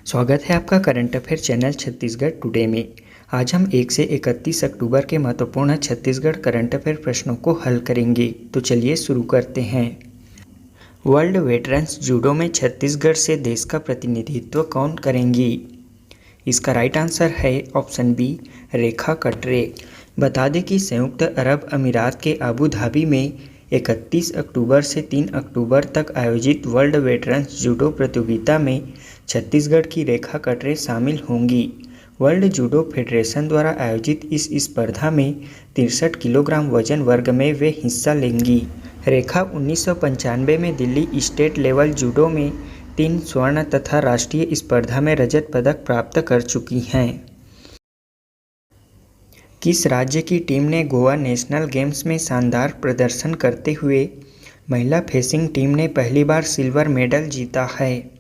स्वागत है आपका current affair channel Chhattisgarh today में। आज हम 1 से 31 अक्टूबर के महत्वपूर्ण छत्तीसगढ़ करंट अफेयर प्रश्नों को हल करेंगे। तो चलिए शुरू करते हैं। वर्ल्ड वेटरन्स जूडो में छत्तीसगढ़ से देश का प्रतिनिधित्व कौन करेंगी? इसका राइट आंसर है ऑप्शन बी, रेखा कटरे। बता दें कि संयुक्त अरब अमीरात के आबू धाबी में 31 अक्टूबर से 3 अक्टूबर तक आयोजित वर्ल्ड वेटरन्स जूडो प्रतियोगिता में छत्तीसगढ़ की रेखा कटरे शामिल होंगी। वर्ल्ड जूडो फेडरेशन द्वारा आयोजित इस स्पर्धा में 63 किलोग्राम वजन वर्ग में वे हिस्सा लेंगी। रेखा 1995 में दिल्ली स्टेट लेवल जूडो में 3 स्वर्ण तथा राष्ट्रीय स्पर्धा में रजत पदक प्राप्त कर चुकी हैं। किस राज्य की टीम ने गोवा नेशनल गेम्स में शानदार प्रदर्शन करते हुए महिला फेंसिंग टीम ने पहली बार सिल्वर मेडल जीता है?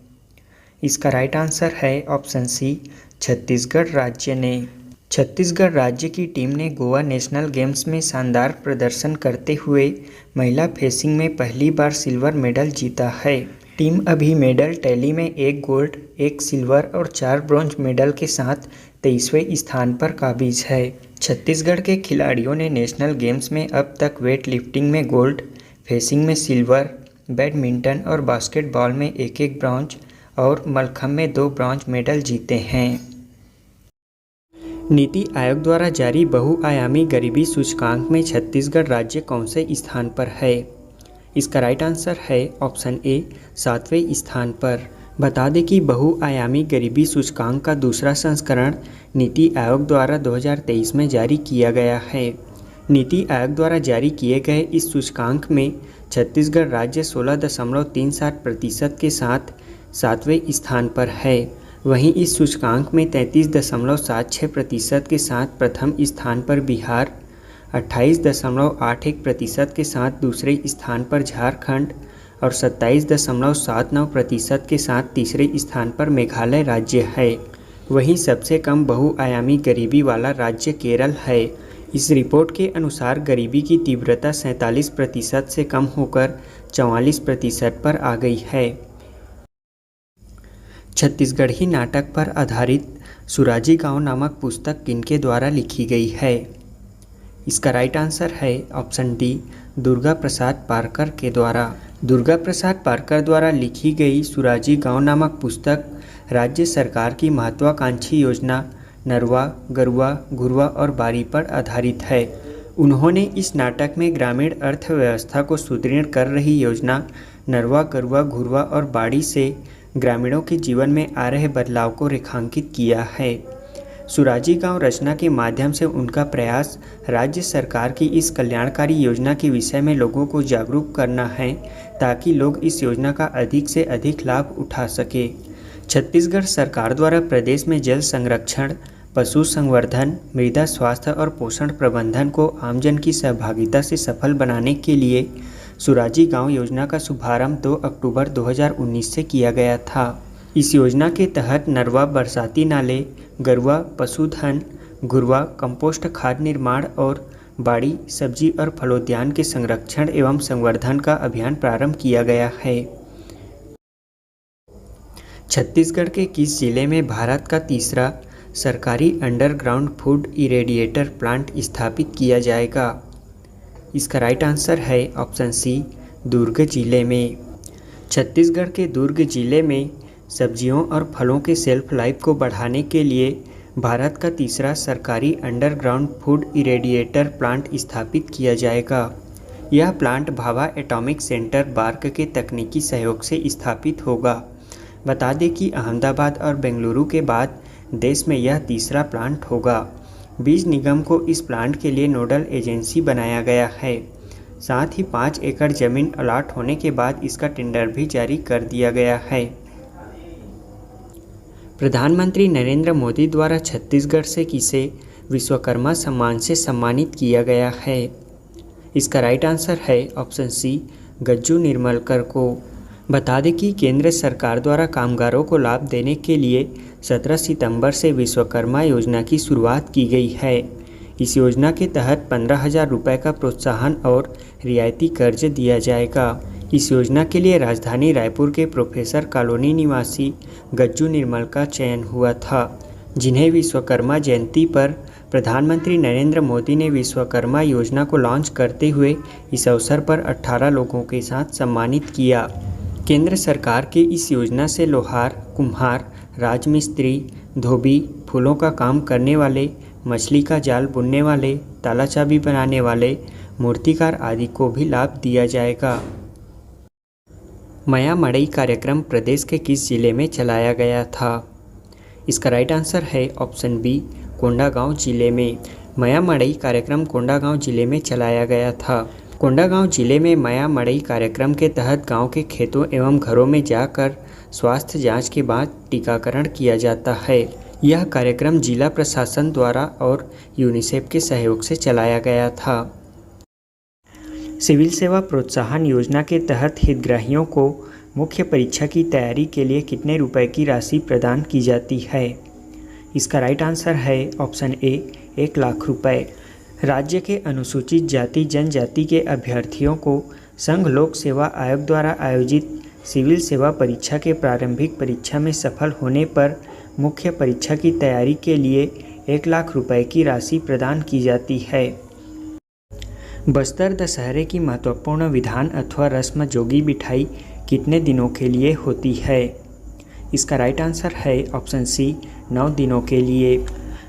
इसका राइट आंसर है ऑप्शन सी, छत्तीसगढ़ राज्य ने। छत्तीसगढ़ राज्य की टीम ने गोवा नेशनल गेम्स में शानदार प्रदर्शन करते हुए महिला फेंसिंग में पहली बार सिल्वर मेडल जीता है। टीम अभी मेडल टैली में 1 गोल्ड, 1 सिल्वर और 4 ब्रॉन्ज मेडल के साथ 23वें स्थान पर काबिज है। छत्तीसगढ़ के खिलाड़ियों ने नेशनल गेम्स में अब तक वेट लिफ्टिंग में गोल्ड, फेंसिंग में सिल्वर, बैडमिंटन और बास्केटबॉल में 1-1 ब्रॉन्ज और मलखम्ब में 2 ब्रॉन्ज मेडल जीते हैं। नीति आयोग द्वारा जारी बहुआयामी गरीबी सूचकांक में छत्तीसगढ़ राज्य कौन से स्थान पर है? इसका राइट आंसर है ऑप्शन ए, 7वें स्थान पर। बता दें कि बहुआयामी गरीबी सूचकांक का दूसरा संस्करण नीति आयोग द्वारा 2023 में जारी किया गया है। नीति आयोग द्वारा जारी किए गए इस सूचकांक में छत्तीसगढ़ राज्य 16.37% के साथ 7वें स्थान पर है। वहीं इस सूचकांक में 33.76% के साथ प्रथम स्थान पर बिहार, 28.81% के साथ दूसरे स्थान पर झारखंड और 27.79% के साथ तीसरे स्थान पर मेघालय राज्य है। वहीं सबसे कम बहुआयामी गरीबी वाला राज्य केरल है। इस रिपोर्ट के अनुसार गरीबी की तीव्रता 47% से कम होकर 44% पर आ गई है। छत्तीसगढ़ी नाटक पर आधारित सुराजी गांव नामक पुस्तक किनके द्वारा लिखी गई है? इसका राइट आंसर है ऑप्शन डी, दुर्गा प्रसाद पारकर के द्वारा। दुर्गा प्रसाद पारकर द्वारा लिखी गई सुराजी गांव नामक पुस्तक राज्य सरकार की महत्वाकांक्षी योजना नरवा, गरुवा, घुरवा और बाड़ी पर आधारित है। उन्होंने इस नाटक में ग्रामीण अर्थव्यवस्था को सुदृढ़ कर रही योजना नरवा, गरुवा, घुरवा और बाड़ी से ग्रामीणों के जीवन में आ रहे बदलाव को रेखांकित किया है। सुराजी गांव रचना के माध्यम से उनका प्रयास राज्य सरकार की इस कल्याणकारी योजना के विषय में लोगों को जागरूक करना है ताकि लोग इस योजना का अधिक से अधिक लाभ उठा सके। छत्तीसगढ़ सरकार द्वारा प्रदेश में जल संरक्षण, पशु संवर्धन, मृदा स्वास्थ्य और पोषण प्रबंधन को आमजन की सहभागिता से सफल बनाने के लिए सुराजी गांव योजना का शुभारंभ 2 अक्टूबर 2019 से किया गया था। इस योजना के तहत नरवा बरसाती नाले, गरुवा पशुधन, घुरवा कंपोस्ट खाद निर्माण और बाड़ी सब्जी और फलोद्यान के संरक्षण एवं संवर्धन का अभियान प्रारंभ किया गया है। छत्तीसगढ़ के किस जिले में भारत का तीसरा सरकारी अंडरग्राउंड फूड इरेडिएटर प्लांट स्थापित किया जाएगा? इसका राइट आंसर है ऑप्शन सी, दुर्ग जिले में। छत्तीसगढ़ के दुर्ग जिले में सब्जियों और फलों के सेल्फ लाइफ को बढ़ाने के लिए भारत का तीसरा सरकारी अंडरग्राउंड फूड इरेडिएटर प्लांट स्थापित किया जाएगा। यह plant Bhabha atomic centre bark के तकनीकी सहयोग से स्थापित होगा। बता दें कि अहमदाबाद और बेंगलुरु के बाद देश में यह तीसरा प्लांट होगा। बीज निगम को इस प्लांट के लिए नोडल एजेंसी बनाया गया है। साथ ही 5 एकड़ जमीन अलॉट होने के बाद इसका टेंडर भी जारी कर दिया गया है। प्रधानमंत्री नरेंद्र मोदी द्वारा छत्तीसगढ़ से किसे विश्वकर्मा सम्मान से सम्मानित किया गया है? इसका राइट आंसर है ऑप्शन सी, गज्जू निर्मलकर को। बता दें कि केंद्र सरकार द्वारा कामगारों को लाभ देने के लिए 17 सितंबर से विश्वकर्मा योजना की शुरुआत की गई है। इस योजना के तहत 15,000 रुपये का प्रोत्साहन और रियायती कर्ज दिया जाएगा। इस योजना के लिए राजधानी रायपुर के प्रोफेसर कॉलोनी निवासी गज्जू निर्मल का चयन हुआ था, जिन्हें विश्वकर्मा जयंती पर प्रधानमंत्री नरेंद्र मोदी ने विश्वकर्मा योजना को लॉन्च करते हुए इस अवसर पर 18 लोगों के साथ सम्मानित किया। केंद्र सरकार की इस योजना से लोहार, कुम्हार, राजमिस्त्री, धोबी, फूलों का काम करने वाले, मछली का जाल बुनने वाले, ताला चाबी बनाने वाले, मूर्तिकार आदि को भी लाभ दिया जाएगा। मया मड़ई कार्यक्रम प्रदेश के किस जिले में चलाया गया था? इसका राइट आंसर है ऑप्शन बी, कोंडागांव जिले में। मया मड़ई कार्यक्रम कोंडागांव जिले में चलाया गया था। कोंडागांव जिले में मया मड़ई कार्यक्रम के तहत गांव के खेतों एवं घरों में जाकर स्वास्थ्य जांच के बाद टीकाकरण किया जाता है। यह कार्यक्रम जिला प्रशासन द्वारा और यूनिसेफ के सहयोग से चलाया गया था। सिविल सेवा प्रोत्साहन योजना के तहत हितग्राहियों को मुख्य परीक्षा की तैयारी के लिए कितने रुपए की राशि प्रदान की जाती है? इसका राइट आंसर है ऑप्शन ए, 1 लाख रुपए। राज्य के अनुसूचित जाति जनजाति के अभ्यर्थियों को संघ लोक सेवा आयोग द्वारा आयोजित सिविल सेवा परीक्षा के प्रारंभिक परीक्षा में सफल होने पर मुख्य परीक्षा की तैयारी के लिए 1 लाख रुपए की राशि प्रदान की जाती है। बस्तर दशहरे की महत्वपूर्ण विधान अथवा रस्म जोगी बिठाई कितने दिनों के लिए होती है? इसका राइट आंसर है ऑप्शन सी, 9 दिनों के लिए।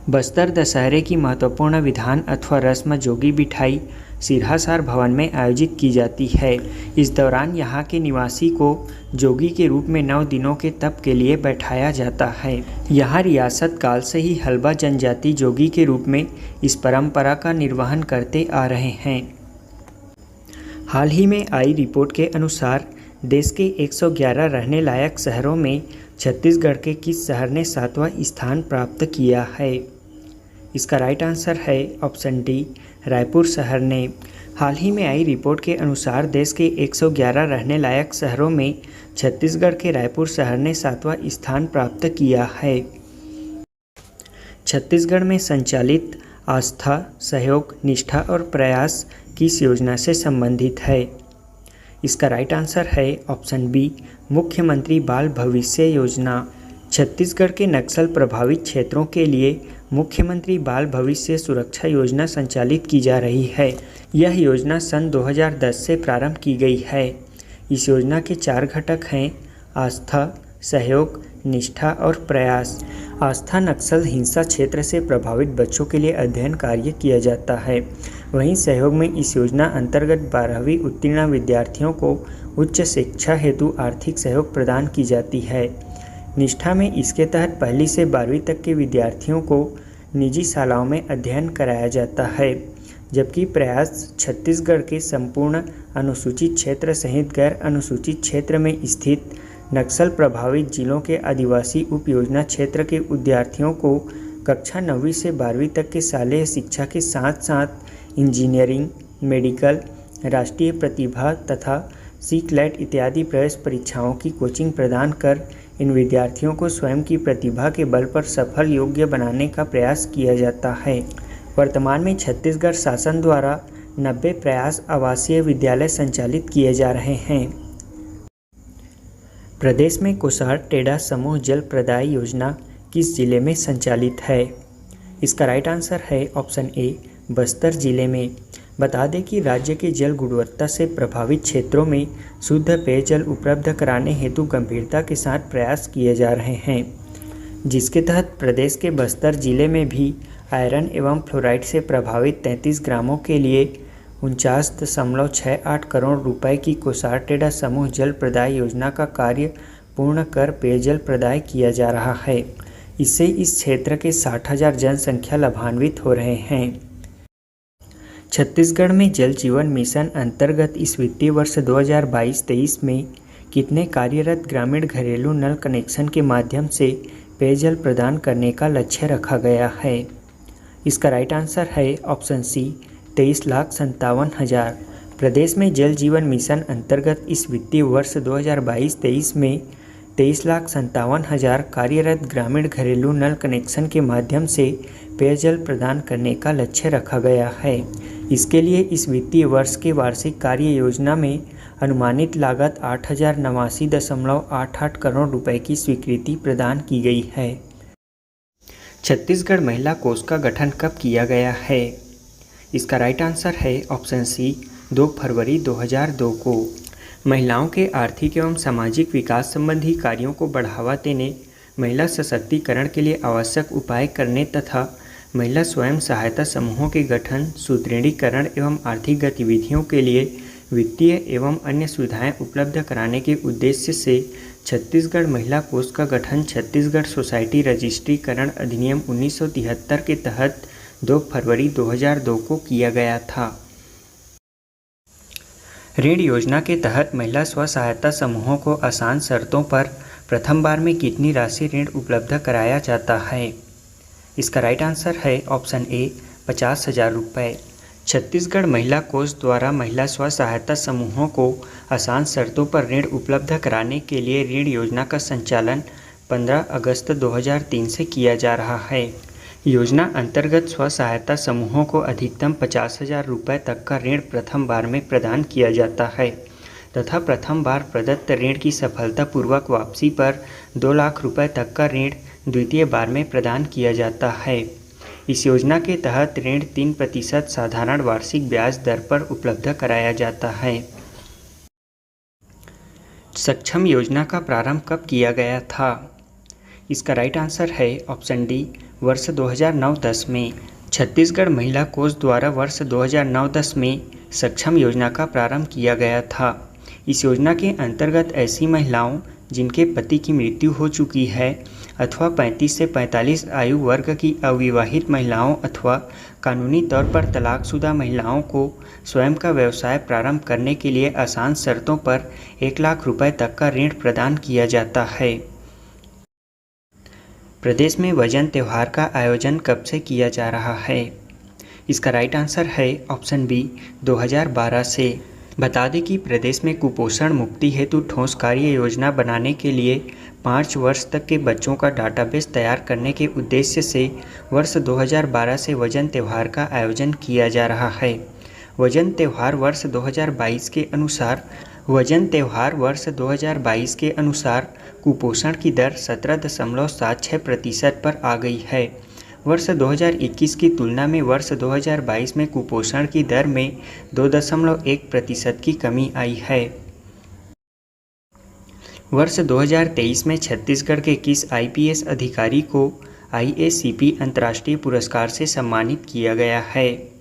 बस्तर दशहरे की महत्वपूर्ण विधान अथवा रस्म जोगी बिठाई सिरहासार भवन में आयोजित की जाती है। इस दौरान यहाँ के निवासी को जोगी के रूप में 9 दिनों के तप के लिए बैठाया जाता है। यहाँ रियासत काल से ही हल्बा जनजाति जोगी के रूप में इस परंपरा का निर्वहन करते आ रहे हैं। हाल ही में आई रिपोर्ट के अनुसार देश के 111 रहने लायक शहरों में छत्तीसगढ़ के किस शहर ने 7वां स्थान प्राप्त किया है? इसका राइट आंसर है ऑप्शन डी, रायपुर शहर ने। हाल ही में आई रिपोर्ट के अनुसार देश के 111 रहने लायक शहरों में छत्तीसगढ़ के रायपुर शहर ने 7वां स्थान प्राप्त किया है। छत्तीसगढ़ में संचालित आस्था, सहयोग, निष्ठा और प्रयास किस योजना से संबंधित है? इसका राइट आंसर है ऑप्शन बी, मुख्यमंत्री बाल भविष्य योजना। छत्तीसगढ़ के नक्सल प्रभावित क्षेत्रों के लिए मुख्यमंत्री बाल भविष्य सुरक्षा योजना संचालित की जा रही है। यह योजना सन 2010 से प्रारंभ की गई है। इस योजना के 4 घटक हैं: आस्था, सहयोग, निष्ठा और प्रयास। आस्था नक्सल हिंसा क्षेत्र से प्रभावित बच्चों के लिए अध्ययन कार्य किया जाता है। वहीं सहयोग में इस योजना अंतर्गत 12वीं उत्तीर्ण विद्यार्थियों को उच्च शिक्षा हेतु आर्थिक सहयोग प्रदान की जाती है। निष्ठा में इसके तहत 1ली से 12वीं तक के विद्यार्थियों को निजी शालाओं में अध्ययन कराया जाता है, जबकि प्रयास छत्तीसगढ़ के संपूर्ण अनुसूचित क्षेत्र सहित गैर अनुसूचित क्षेत्र में स्थित नक्सल प्रभावित जिलों के आदिवासी उपयोजना क्षेत्र के विद्यार्थियों को कक्षा 9वीं से 12वीं तक के शालेय शिक्षा के साथ साथ इंजीनियरिंग, मेडिकल, राष्ट्रीय प्रतिभा तथा सीक्लेट इत्यादि प्रवेश परीक्षाओं की कोचिंग प्रदान कर इन विद्यार्थियों को स्वयं की प्रतिभा के बल पर सफल योग्य बनाने का प्रयास किया जाता है। वर्तमान में छत्तीसगढ़ शासन द्वारा 90 प्रयास आवासीय विद्यालय संचालित किए जा रहे हैं। प्रदेश में कोसार टेढ़ा समूह जल प्रदाय योजना किस जिले में संचालित है? इसका राइट आंसर है ऑप्शन ए, बस्तर जिले में। बता दें कि राज्य के जल गुणवत्ता से प्रभावित क्षेत्रों में शुद्ध पेयजल उपलब्ध कराने हेतु गंभीरता के साथ प्रयास किए जा रहे हैं, जिसके तहत प्रदेश के बस्तर जिले में भी आयरन एवं फ्लोराइड से प्रभावित 33 ग्रामों के लिए 49.68 करोड़ रुपए की कोसार टेढ़ा समूह जल प्रदाय योजना का कार्य पूर्ण कर पेयजल प्रदाय किया जा रहा है। इससे इस क्षेत्र के 60,000 जनसंख्या लाभान्वित हो रहे हैं। छत्तीसगढ़ में जल जीवन मिशन अंतर्गत इस वित्तीय वर्ष 2022-23 में कितने कार्यरत ग्रामीण घरेलू नल कनेक्शन के माध्यम से पेयजल प्रदान करने का लक्ष्य रखा गया है? इसका राइट आंसर है ऑप्शन सी, 23,57,000। प्रदेश में जल जीवन मिशन अंतर्गत इस वित्तीय वर्ष 2022-23 में 23,57,000 कार्यरत ग्रामीण घरेलू नल कनेक्शन के माध्यम से पेयजल प्रदान करने का लक्ष्य रखा गया है। इसके लिए इस वित्तीय वर्ष के वार्षिक कार्य योजना में अनुमानित लागत 8,089.88 करोड़ रुपए की स्वीकृति प्रदान की गई है। छत्तीसगढ़ महिला कोष का गठन कब किया गया है? इसका राइट आंसर है ऑप्शन सी 2 फरवरी 2002 को। महिलाओं के आर्थिक एवं सामाजिक विकास संबंधी कार्यों को बढ़ावा देने, महिला सशक्तिकरण के लिए आवश्यक उपाय करने तथा महिला स्वयं सहायता समूहों के गठन, सुदृढ़ीकरण एवं आर्थिक गतिविधियों के लिए वित्तीय एवं अन्य सुविधाएं उपलब्ध कराने के उद्देश्य से छत्तीसगढ़ महिला कोष का गठन छत्तीसगढ़ सोसाइटी रजिस्ट्रीकरण अधिनियम 1973 के तहत 2 फरवरी 2002 को किया गया था। ऋण योजना के तहत महिला स्व सहायता समूहों को आसान शर्तों पर प्रथम बार में कितनी राशि ऋण उपलब्ध कराया जाता है? इसका राइट आंसर है ऑप्शन ए 50,000 रुपये। छत्तीसगढ़ महिला कोष द्वारा महिला स्व सहायता समूहों को आसान शर्तों पर ऋण उपलब्ध कराने के लिए ऋण योजना का संचालन 15 अगस्त 2003 से किया जा रहा है। योजना अंतर्गत स्व सहायता समूहों को अधिकतम 50,000 रुपये तक का ऋण प्रथम बार में प्रदान किया जाता है तथा प्रथम बार प्रदत्त ऋण की सफलतापूर्वक वापसी पर 2 लाख रुपये तक का ऋण द्वितीय बार में प्रदान किया जाता है। इस योजना के तहत ऋण 3% साधारण वार्षिक ब्याज दर पर उपलब्ध कराया जाता है। सक्षम योजना का प्रारंभ कब किया गया था? इसका राइट आंसर है ऑप्शन डी वर्ष 2009-10 में। छत्तीसगढ़ महिला कोष द्वारा वर्ष 2009-10 में सक्षम योजना का प्रारंभ किया गया था। इस योजना के अंतर्गत ऐसी महिलाओं जिनके पति की मृत्यु हो चुकी है अथवा 35 से 45 आयु वर्ग की अविवाहित महिलाओं अथवा कानूनी तौर पर तलाकशुदा महिलाओं को स्वयं का व्यवसाय प्रारंभ करने के लिए आसान शर्तों पर 1 लाख रुपए तक का ऋण प्रदान किया जाता है। प्रदेश में वजन त्यौहार का आयोजन कब से किया जा रहा है? इसका राइट आंसर है ऑप्शन बी 2012 से। बता दें कि प्रदेश में कुपोषण मुक्ति हेतु ठोस कार्य योजना बनाने के लिए 5 वर्ष तक के बच्चों का डाटाबेस तैयार करने के उद्देश्य से वर्ष 2012 से वजन त्यौहार का आयोजन किया जा रहा है। वजन त्यौहार वर्ष 2022 के अनुसार कुपोषण की दर 17.76% पर आ गई है। वर्ष 2021 की तुलना में वर्ष 2022 में कुपोषण की दर में 2.1% की कमी आई है। वर्ष 2023 में छत्तीसगढ़ के किस आईपीएस अधिकारी को IACP अंतर्राष्ट्रीय पुरस्कार से सम्मानित किया गया है?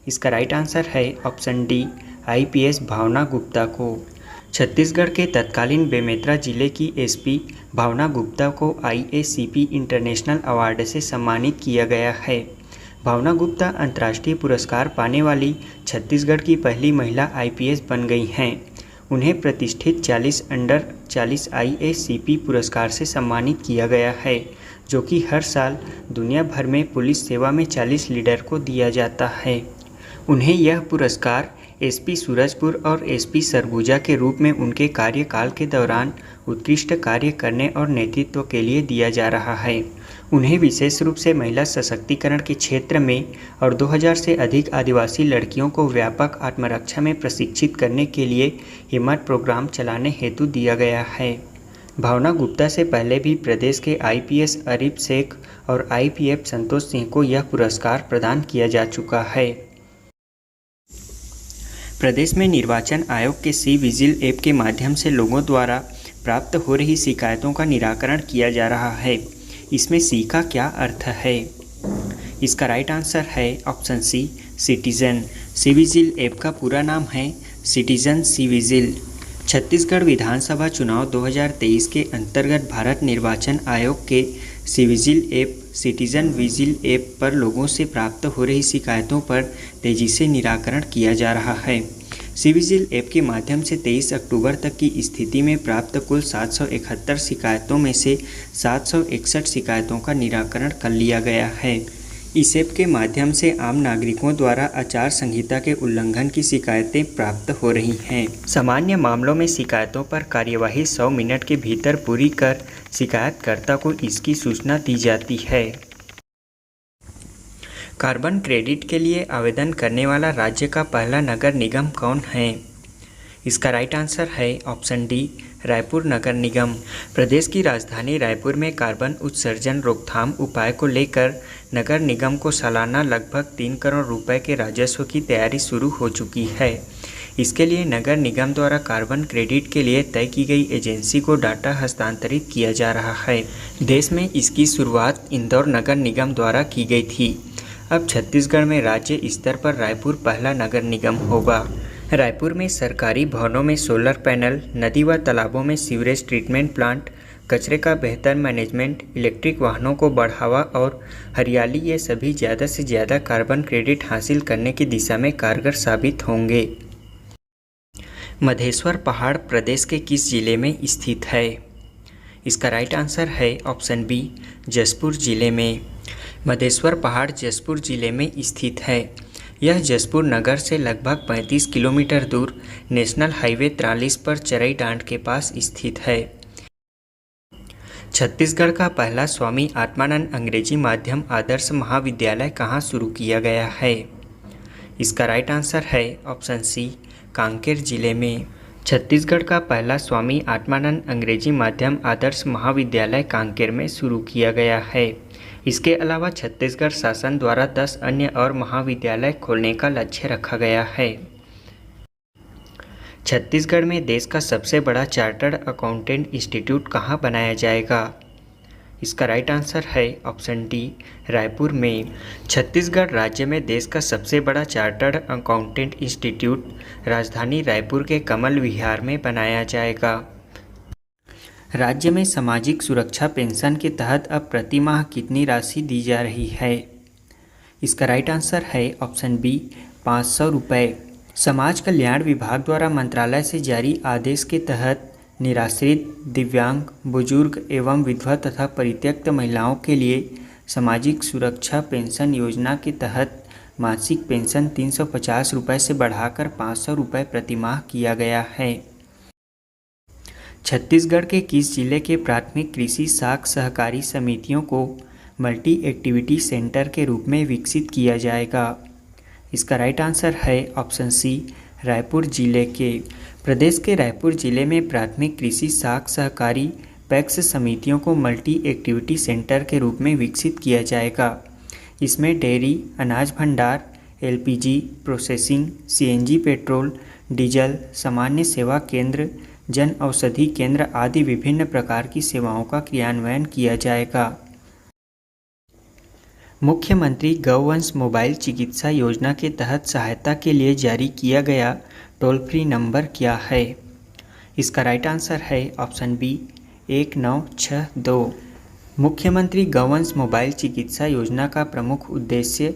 इसका राइट आंसर है ऑप्शन डी IPS भावना गुप्ता को। छत्तीसगढ़ के तत्कालीन बेमेतरा जिले की SP भावना गुप्ता को IACP इंटरनेशनल अवार्ड से सम्मानित किया गया है। भावना गुप्ता अंतर्राष्ट्रीय पुरस्कार पाने वाली छत्तीसगढ़ की पहली महिला IPS बन गई हैं। उन्हें प्रतिष्ठित 40 अंडर 40 IACP पुरस्कार से सम्मानित किया गया है, जो कि हर साल दुनिया भर में पुलिस सेवा में 40 लीडर को दिया जाता है। उन्हें यह पुरस्कार SP सूरजपुर और SP सरगुजा के रूप में उनके कार्यकाल के दौरान उत्कृष्ट कार्य करने और नेतृत्व के लिए दिया जा रहा है। उन्हें विशेष रूप से महिला सशक्तिकरण के क्षेत्र में और 2000 से अधिक आदिवासी लड़कियों को व्यापक आत्मरक्षा में प्रशिक्षित करने के लिए हिम्मत प्रोग्राम चलाने हेतु दिया गया है। भावना गुप्ता से पहले भी प्रदेश के IPS अरीफ शेख और IPF संतोष सिंह को यह पुरस्कार प्रदान किया जा चुका है। प्रदेश में निर्वाचन आयोग के सी-विजिल ऐप के माध्यम से लोगों द्वारा प्राप्त हो रही शिकायतों का निराकरण किया जा रहा है। इसमें सी का क्या अर्थ है? इसका राइट आंसर है option C citizen. C vigil app का पूरा नाम है सिटीजन सी-विजिल। छत्तीसगढ़ विधानसभा चुनाव 2023 के अंतर्गत भारत निर्वाचन आयोग के cVIGIL app citizen vigil app पर लोगों से प्राप्त हो रही शिकायतों पर तेजी से निराकरण किया जा रहा है। सी-विजिल ऐप के माध्यम से 23 अक्टूबर तक की स्थिति में प्राप्त कुल 771 शिकायतों में से 761 शिकायतों का निराकरण कर लिया गया है। इस ऐप के माध्यम से आम नागरिकों द्वारा आचार संहिता के उल्लंघन की शिकायतें प्राप्त हो रही हैं। सामान्य मामलों में शिकायतों पर कार्यवाही 100 मिनट के भीतर पूरी कर शिकायतकर्ता को इसकी सूचना दी जाती है। कार्बन क्रेडिट के लिए आवेदन करने वाला राज्य का पहला नगर निगम कौन है? इसका राइट आंसर है ऑप्शन डी, रायपुर नगर निगम। प्रदेश की राजधानी रायपुर में कार्बन उत्सर्जन रोकथाम उपाय को लेकर नगर निगम को सालाना लगभग 3 करोड़ रुपए के राजस्व की तैयारी शुरू हो चुकी है। इसके लिए नगर निगम द्वारा कार्बन क्रेडिट के लिए तय की गई एजेंसी को डाटा हस्तांतरित किया जा रहा है। देश में इसकी शुरुआत इंदौर नगर निगम द्वारा की गई थी। अब छत्तीसगढ़ में राज्य स्तर पर रायपुर पहला नगर निगम होगा। रायपुर में सरकारी भवनों में सोलर पैनल, नदी व तालाबों में सीवरेज ट्रीटमेंट प्लांट, कचरे का बेहतर मैनेजमेंट, इलेक्ट्रिक वाहनों को बढ़ावा और हरियाली, ये सभी ज़्यादा से ज़्यादा कार्बन क्रेडिट हासिल करने की दिशा में कारगर साबित होंगे। मधेश्वर पहाड़ प्रदेश के किस जिले में स्थित है? इसका राइट आंसर है ऑप्शन बी, जशपुर जिले में। मधेश्वर पहाड़ जशपुर जिले में स्थित है। यह जशपुर नगर से लगभग 35 किलोमीटर दूर नेशनल हाईवे 43 पर चरईडांड के पास स्थित है। छत्तीसगढ़ का पहला स्वामी आत्मानंद अंग्रेजी माध्यम आदर्श महाविद्यालय कहाँ शुरू किया गया है? इसका राइट आंसर है ऑप्शन सी, कांकेर जिले में। छत्तीसगढ़ का पहला स्वामी आत्मानंद अंग्रेजी माध्यम आदर्श महाविद्यालय कांकेर में शुरू किया गया है। इसके अलावा छत्तीसगढ़ शासन द्वारा 10 अन्य और महाविद्यालय खोलने का लक्ष्य रखा गया है। छत्तीसगढ़ में देश का सबसे बड़ा चार्टर्ड अकाउंटेंट इंस्टीट्यूट कहाँ बनाया जाएगा? इसका राइट आंसर है ऑप्शन डी, रायपुर में। छत्तीसगढ़ राज्य में देश का सबसे बड़ा चार्टर्ड अकाउंटेंट इंस्टीट्यूट राजधानी रायपुर के कमल विहार में बनाया जाएगा। राज्य में सामाजिक सुरक्षा पेंशन के तहत अब प्रति माह कितनी राशि दी जा रही है? इसका राइट आंसर है ऑप्शन बी, 500 रुपये। समाज कल्याण विभाग द्वारा मंत्रालय से जारी आदेश के तहत निराश्रित, दिव्यांग, बुजुर्ग एवं विधवा तथा परित्यक्त महिलाओं के लिए सामाजिक सुरक्षा पेंशन योजना के तहत मासिक पेंशन 350 रुपये से बढ़ाकर 500 रुपये प्रति माह किया गया है। छत्तीसगढ़ के किस जिले के प्राथमिक कृषि साख सहकारी समितियों को मल्टी एक्टिविटी सेंटर के रूप में विकसित किया जाएगा? इसका राइट आंसर है ऑप्शन सी, रायपुर जिले के। प्रदेश के रायपुर जिले में प्राथमिक कृषि साख सहकारी पैक्स समितियों को मल्टी एक्टिविटी सेंटर के रूप में विकसित किया जाएगा। इसमें डेयरी, अनाज भंडार, LPG processing, CNG petrol, diesel, सामान्य सेवा केंद्र, जन औषधि केंद्र आदि विभिन्न प्रकार की सेवाओं का क्रियान्वयन किया जाएगा। मुख्यमंत्री गौवंश मोबाइल चिकित्सा योजना के तहत सहायता के लिए जारी किया गया टोल फ्री नंबर क्या है? इसका राइट आंसर है ऑप्शन बी, 1962। मुख्यमंत्री गौवंश मोबाइल चिकित्सा योजना का प्रमुख उद्देश्य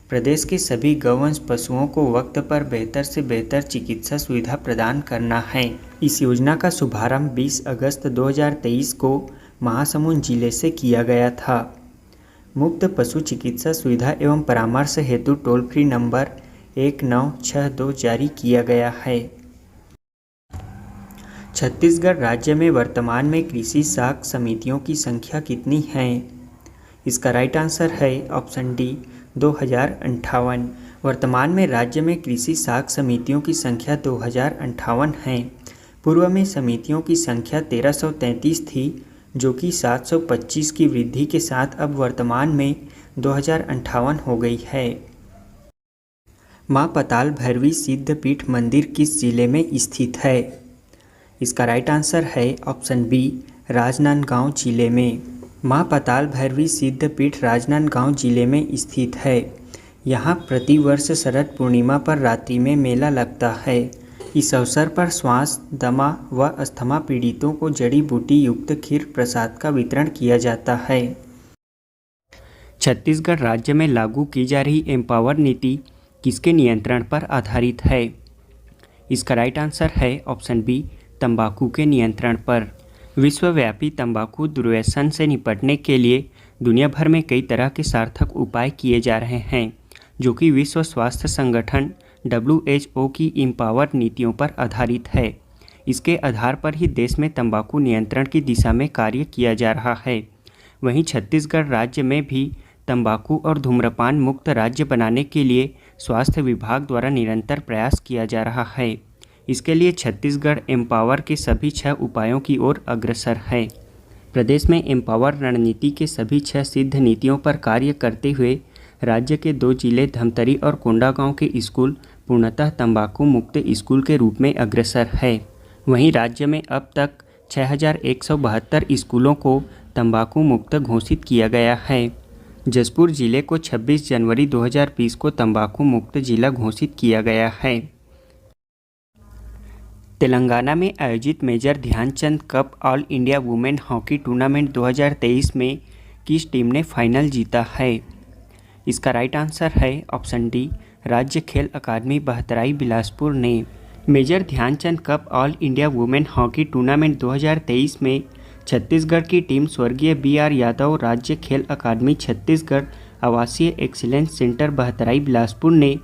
प्रदेश के सभी गौवंश पशुओं को वक्त पर बेहतर से बेहतर चिकित्सा सुविधा प्रदान करना है। इस योजना का शुभारंभ 20 अगस्त 2023 को महासमुंद जिले से किया गया था। मुफ्त पशु चिकित्सा सुविधा एवं परामर्श हेतु टोल फ्री नंबर 1962 जारी किया गया है। छत्तीसगढ़ राज्य में वर्तमान में कृषि साख समितियों की संख्या कितनी है? इसका राइट आंसर है ऑप्शन डी, 2058। वर्तमान में राज्य में कृषि साख समितियों की संख्या 2058 है। पूर्व में समितियों की संख्या 1333 थी, जो कि 725 की वृद्धि के साथ अब वर्तमान में 2058 हो गई है। माँ पताल भैरवी सिद्धपीठ मंदिर किस जिले में स्थित है? इसका राइट आंसर है ऑप्शन बी, राजनांदगांव जिले में। माँ पताल भैरवी सिद्धपीठ राजनांदगांव जिले में स्थित है। यहाँ प्रतिवर्ष शरद पूर्णिमा पर रात्रि में मेला लगता है। इस अवसर पर श्वास, दमा व अस्थमा पीड़ितों को जड़ी बूटी युक्त खीर प्रसाद का वितरण किया जाता है। छत्तीसगढ़ राज्य में लागू की जा रही एम्पावर नीति किसके नियंत्रण पर आधारित है? इसका राइट आंसर है ऑप्शन बी, तंबाकू के नियंत्रण पर। विश्वव्यापी तंबाकू दुर्व्यसन से निपटने के लिए दुनिया भर में कई तरह के सार्थक उपाय किए जा रहे हैं, जो कि विश्व स्वास्थ्य संगठन WHO की एम्पावर नीतियों पर आधारित है। इसके आधार पर ही देश में तंबाकू नियंत्रण की दिशा में कार्य किया जा रहा है। वहीं छत्तीसगढ़ राज्य में भी तंबाकू और धूम्रपान मुक्त राज्य बनाने के लिए स्वास्थ्य विभाग द्वारा निरंतर प्रयास किया जा रहा है। इसके लिए छत्तीसगढ़ एम्पावर के सभी 6 उपायों की ओर अग्रसर है। प्रदेश में एम्पावर रणनीति के सभी 6 सिद्ध नीतियों पर कार्य करते हुए राज्य के 2 जिले धमतरी और कोंडागांव के स्कूल पूर्णतः तंबाकू मुक्त स्कूल के रूप में अग्रसर है। वहीं राज्य में अब तक 6172 स्कूलों को तंबाकू मुक्त घोषित किया गया है। जशपुर जिले को 26 जनवरी 2020 को तंबाकू मुक्त जिला घोषित किया गया है। तेलंगाना में आयोजित major Dhyanchand cup all India women hockey tournament 2023 में किस टीम ने फाइनल जीता है? इसका राइट आंसर है ऑप्शन डी, राज्य खेल अकादमी बहतराई बिलासपुर ने। Major Dhyanchand cup all India women hockey tournament 2023 में छत्तीसगढ़ की टीम स्वर्गीय BR यादव राज्य खेल अकादमी छत्तीसगढ़ आवासीय एक्सीलेंस सेंटर बहतराई बिलासपुर ने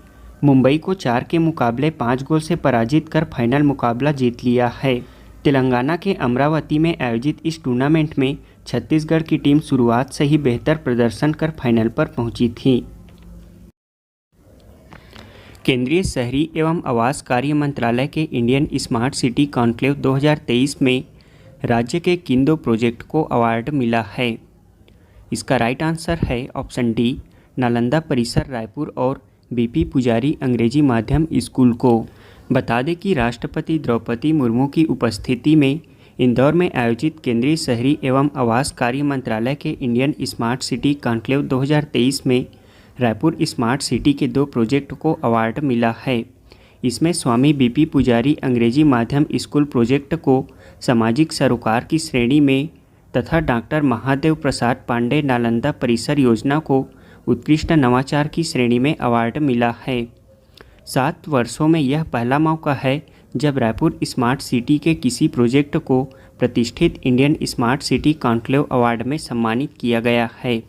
मुंबई को 4 के मुकाबले 5 गोल से पराजित कर फाइनल मुकाबला जीत लिया है। तेलंगाना के अमरावती में आयोजित इस टूर्नामेंट में छत्तीसगढ़ की टीम शुरुआत से ही बेहतर प्रदर्शन कर फाइनल पर पहुंची थी। केंद्रीय शहरी एवं आवास कार्य मंत्रालय के इंडियन स्मार्ट सिटी कॉन्क्लेव 2023 में राज्य के किन 2 प्रोजेक्ट को अवार्ड मिला है? इसका राइट आंसर है ऑप्शन डी, नालंदा परिसर रायपुर और BP पुजारी अंग्रेजी माध्यम स्कूल को। बता दें कि राष्ट्रपति द्रौपदी मुर्मू की उपस्थिति में इंदौर में आयोजित केंद्रीय शहरी एवं आवास कार्य मंत्रालय के इंडियन स्मार्ट सिटी कॉन्क्लेव 2023 में रायपुर स्मार्ट सिटी के 2 प्रोजेक्ट को अवार्ड मिला है। इसमें स्वामी BP पुजारी अंग्रेजी माध्यम स्कूल प्रोजेक्ट को सामाजिक सरोकार की श्रेणी में तथा डॉक्टर महादेव प्रसाद पांडे नालंदा परिसर योजना को उत्कृष्ट नवाचार की श्रेणी में अवार्ड मिला है। 7 वर्षों में यह पहला मौका है जब रायपुर स्मार्ट सिटी के किसी प्रोजेक्ट को प्रतिष्ठित Indian smart city conclave award में सम्मानित किया गया है।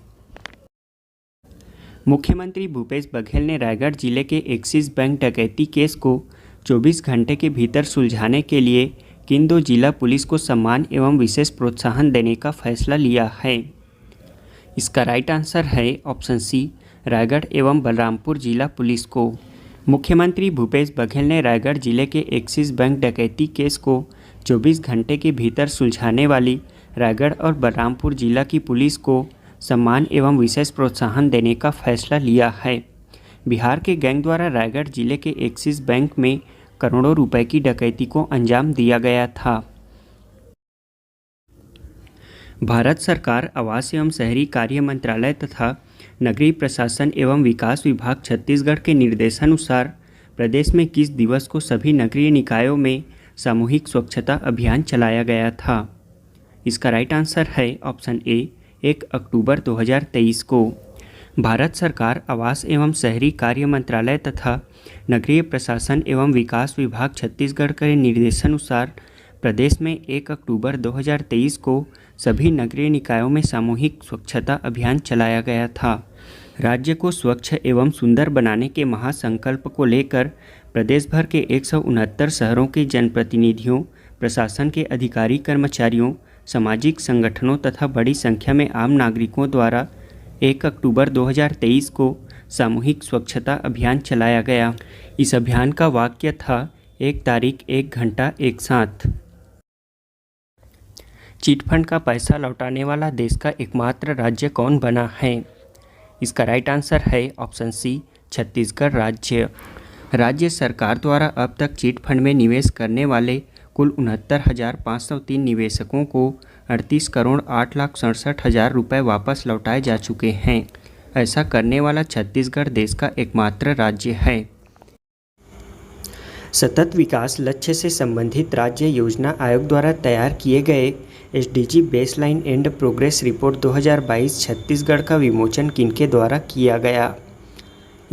मुख्यमंत्री भूपेश बघेल ने रायगढ़ जिले के एक्सिस बैंक डकैती केस को 24 घंटे के भीतर सुलझाने के लिए किन 2 जिला पुलिस को सम्मान एवं विशेष प्रोत्साहन देने का फैसला लिया है? इसका राइट आंसर है ऑप्शन सी, रायगढ़ एवं बलरामपुर जिला पुलिस को। मुख्यमंत्री भूपेश बघेल ने रायगढ़ जिले के एक्सिस बैंक डकैती केस को 24 घंटे के भीतर सुलझाने वाली रायगढ़ और बलरामपुर जिला की पुलिस को सम्मान एवं विशेष प्रोत्साहन देने का फैसला लिया है। बिहार के गैंग द्वारा रायगढ़ जिले के एक्सिस बैंक में करोड़ों रुपए की डकैती को अंजाम दिया गया था। भारत सरकार आवास एवं शहरी कार्य मंत्रालय तथा नगरीय प्रशासन एवं विकास विभाग छत्तीसगढ़ के निर्देशानुसार प्रदेश में किस दिवस को सभी नगरीय निकायों में सामूहिक स्वच्छता अभियान चलाया गया था? इसका राइट आंसर है ऑप्शन ए, 1 अक्टूबर 2023 को। भारत सरकार आवास एवं शहरी कार्य मंत्रालय तथा नगरीय प्रशासन एवं विकास विभाग छत्तीसगढ़ के निर्देशानुसार प्रदेश में 1 अक्टूबर 2023 को सभी नगरीय निकायों में सामूहिक स्वच्छता अभियान चलाया गया था। राज्य को स्वच्छ एवं सुंदर बनाने के महासंकल्प को लेकर प्रदेश भर के 169 शहरों के जनप्रतिनिधियों, प्रशासन के अधिकारी कर्मचारियों, सामाजिक संगठनों तथा बड़ी संख्या में आम नागरिकों द्वारा 1 अक्टूबर 2023 को सामूहिक स्वच्छता अभियान चलाया गया। इस अभियान का वाक्य था 1 तारीख 1 घंटा एक साथ। चिटफंड का पैसा लौटाने वाला देश का एकमात्र राज्य कौन बना है? इसका राइट आंसर है ऑप्शन सी, छत्तीसगढ़ राज्य। राज्य सरकार द्वारा अब तक चिटफंड में निवेश करने वाले कुल 69,503 निवेशकों को 38 करोड़ 8,67,000 रुपये वापस लौटाए जा चुके हैं। ऐसा करने वाला छत्तीसगढ़ देश का एकमात्र राज्य है। सतत विकास लक्ष्य से संबंधित राज्य योजना आयोग द्वारा तैयार किए गए SDG baseline and progress report 2022 Chhattisgarh का विमोचन किनके द्वारा किया गया?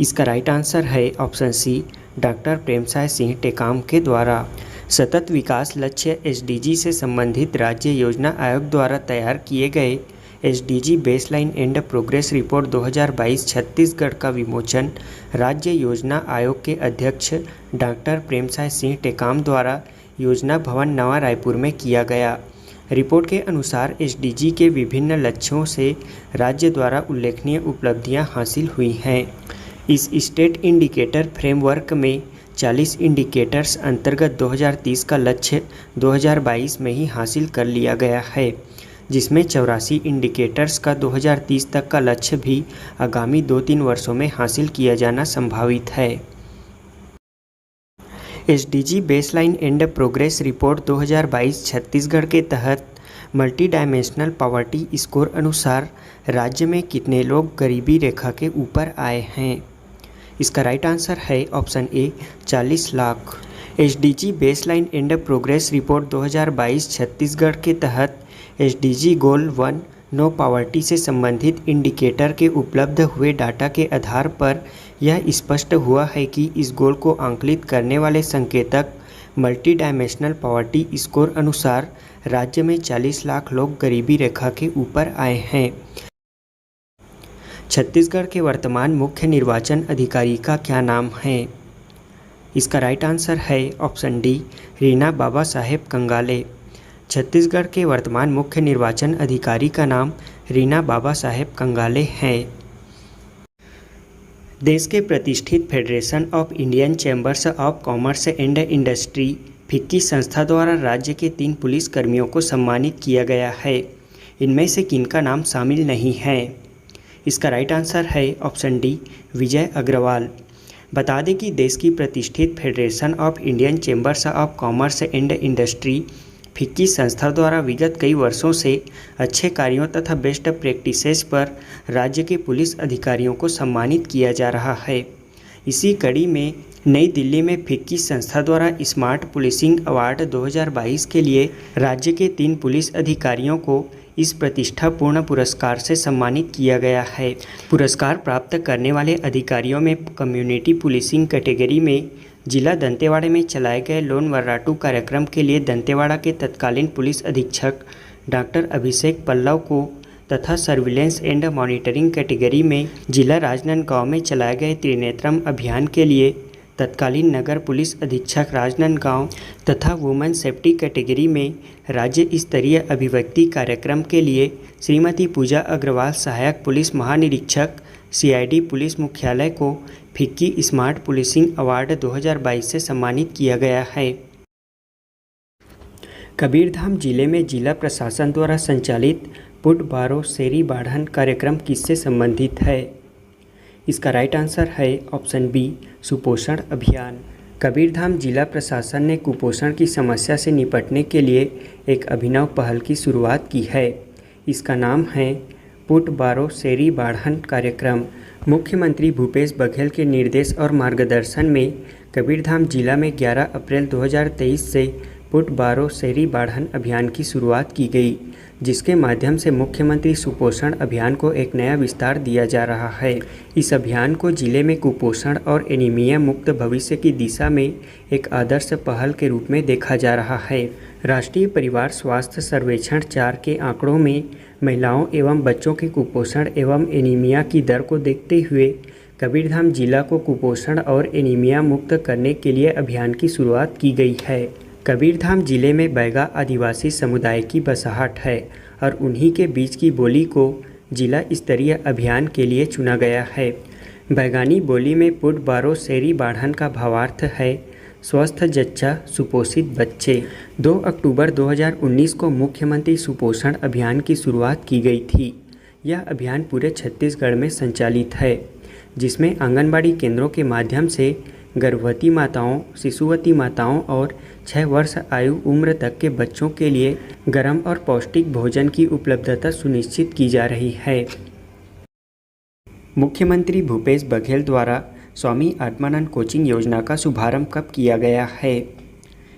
इसका राइट आंसर है option C, doctor Premsai Singh Tekam के द्वारा। सतत विकास लक्ष्य SDG से संबंधित राज्य योजना आयोग द्वारा तैयार किए गए SDG baseline and progress report 2022 Chhattisgarh का विमोचन राज्य योजना आयोग के अध्यक्ष डॉक्टर प्रेमसाय सिंह टेकाम द्वारा योजना भवन नवा रायपुर में किया गया। रिपोर्ट के अनुसार SDG के विभिन्न लक्ष्यों से राज्य द्वारा उल्लेखनीय उपलब्धियां हासिल हुई हैं। इस स्टेट इंडिकेटर फ्रेमवर्क में 40 इंडिकेटर्स अंतर्गत 2030 का लक्ष्य 2022 में ही हासिल कर लिया गया है, जिसमें 84 इंडिकेटर्स का 2030 तक का लक्ष्य भी आगामी 2-3 वर्षों में हासिल किया जाना संभावित है। SDG baseline and progress report 2022 Chhattisgarh के तहत मल्टी डायमेंशनल पॉवर्टी स्कोर अनुसार राज्य में कितने लोग गरीबी रेखा के ऊपर आए हैं। इसका राइट आंसर है option A 40 lakh. SDG baseline and progress report 2022 Chhattisgarh के तहत एसडीजी गोल 1 नो पॉवर्टी से संबंधित इंडिकेटर के उपलब्ध हुए डाटा के आधार पर यह स्पष्ट हुआ है कि इस गोल को आंकलित करने वाले संकेतक मल्टी डायमेंशनल पॉवर्टी स्कोर अनुसार राज्य में 40 लाख लोग गरीबी रेखा के ऊपर आए हैं। छत्तीसगढ़ के वर्तमान मुख्य निर्वाचन अधिकारी का क्या नाम है। इसका राइट आंसर है ऑप्शन डी रीना बाबा साहेब कंगाले। छत्तीसगढ़ के वर्तमान मुख्य निर्वाचन अधिकारी का नाम रीना बाबा साहेब कंगाले है। देश के प्रतिष्ठित federation of Indian chambers of commerce and industry FICCI संस्था द्वारा राज्य के 3 पुलिस कर्मियों को सम्मानित किया गया है। इनमें से किनका नाम शामिल नहीं है। इसका राइट आंसर है ऑप्शन डी विजय अग्रवाल। बता दें कि देश की प्रतिष्ठित federation of Indian chambers of commerce and industry FICCI संस्था द्वारा विगत कई वर्षों से अच्छे कार्यों तथा बेस्ट प्रैक्टिसेस पर राज्य के पुलिस अधिकारियों को सम्मानित किया जा रहा है। इसी कड़ी में नई दिल्ली में फिक्की संस्था द्वारा स्मार्ट पुलिसिंग अवार्ड 2022 के लिए राज्य के 3 पुलिस अधिकारियों को इस प्रतिष्ठापूर्ण पुरस्कार से सम्मानित किया गया है। पुरस्कार प्राप्त करने वाले अधिकारियों में कम्युनिटी पुलिसिंग कैटेगरी में जिला दंतेवाड़ा में चलाए गए लोन वर्राटू कार्यक्रम के लिए दंतेवाड़ा के तत्कालीन पुलिस अधीक्षक डॉक्टर अभिषेक पल्लव को तथा सर्विलेंस एंड मॉनिटरिंग कैटेगरी में जिला राजनांदगांव में चलाए गए त्रिनेत्रम अभियान के लिए तत्कालीन नगर पुलिस अधीक्षक राजनांदगांव तथा वुमेन सेफ्टी कैटेगरी में राज्य स्तरीय अभिव्यक्ति कार्यक्रम के लिए श्रीमती पूजा अग्रवाल सहायक पुलिस महानिरीक्षक सीआईडी पुलिस मुख्यालय को फिक्की स्मार्ट पुलिसिंग अवार्ड 2022 से सम्मानित किया गया है। कबीरधाम जिले में जिला प्रशासन द्वारा संचालित पुट बारो शेरी बाढ़न कार्यक्रम किससे संबंधित है। इसका राइट आंसर है ऑप्शन बी सुपोषण अभियान। कबीरधाम जिला प्रशासन ने कुपोषण की समस्या से निपटने के लिए एक अभिनव पहल की शुरुआत की है। इसका नाम है पुट बारो शेरी बाढ़न कार्यक्रम। मुख्यमंत्री भूपेश बघेल के निर्देश और मार्गदर्शन में कबीरधाम जिला में 11 अप्रैल 2023 से पुट बारो शेरी बाढ़न अभियान की शुरुआत की गई, जिसके माध्यम से मुख्यमंत्री सुपोषण अभियान को एक नया विस्तार दिया जा रहा है। इस अभियान को जिले में कुपोषण और एनीमिया मुक्त भविष्य की दिशा में एक आदर्श पहल के रूप में देखा जा रहा है। राष्ट्रीय परिवार स्वास्थ्य सर्वेक्षण 4 के आंकड़ों में महिलाओं एवं बच्चों के कुपोषण एवं एनीमिया की दर को देखते हुए कबीरधाम जिला को कुपोषण और एनीमिया मुक्त करने के लिए अभियान की शुरुआत की गई है। कबीरधाम जिले में बैगा आदिवासी समुदाय की बसाहट है और उन्हीं के बीच की बोली को जिला स्तरीय अभियान के लिए चुना गया है। बैगानी बोली में पुट बारो शेरी बाढ़न का भावार्थ है स्वस्थ जच्चा सुपोषित बच्चे। 2 अक्टूबर 2019 को मुख्यमंत्री सुपोषण अभियान की शुरुआत की गई थी। यह अभियान पूरे छत्तीसगढ़ में संचालित है, जिसमें आंगनबाड़ी केंद्रों के माध्यम से गर्भवती माताओं, शिशुवती माताओं और 6 वर्ष आयु उम्र तक के बच्चों के लिए गर्म और पौष्टिक भोजन की उपलब्धता सुनिश्चित की जा रही है। मुख्यमंत्री भूपेश बघेल द्वारा स्वामी आत्मानंद कोचिंग योजना का शुभारंभ कब किया गया है।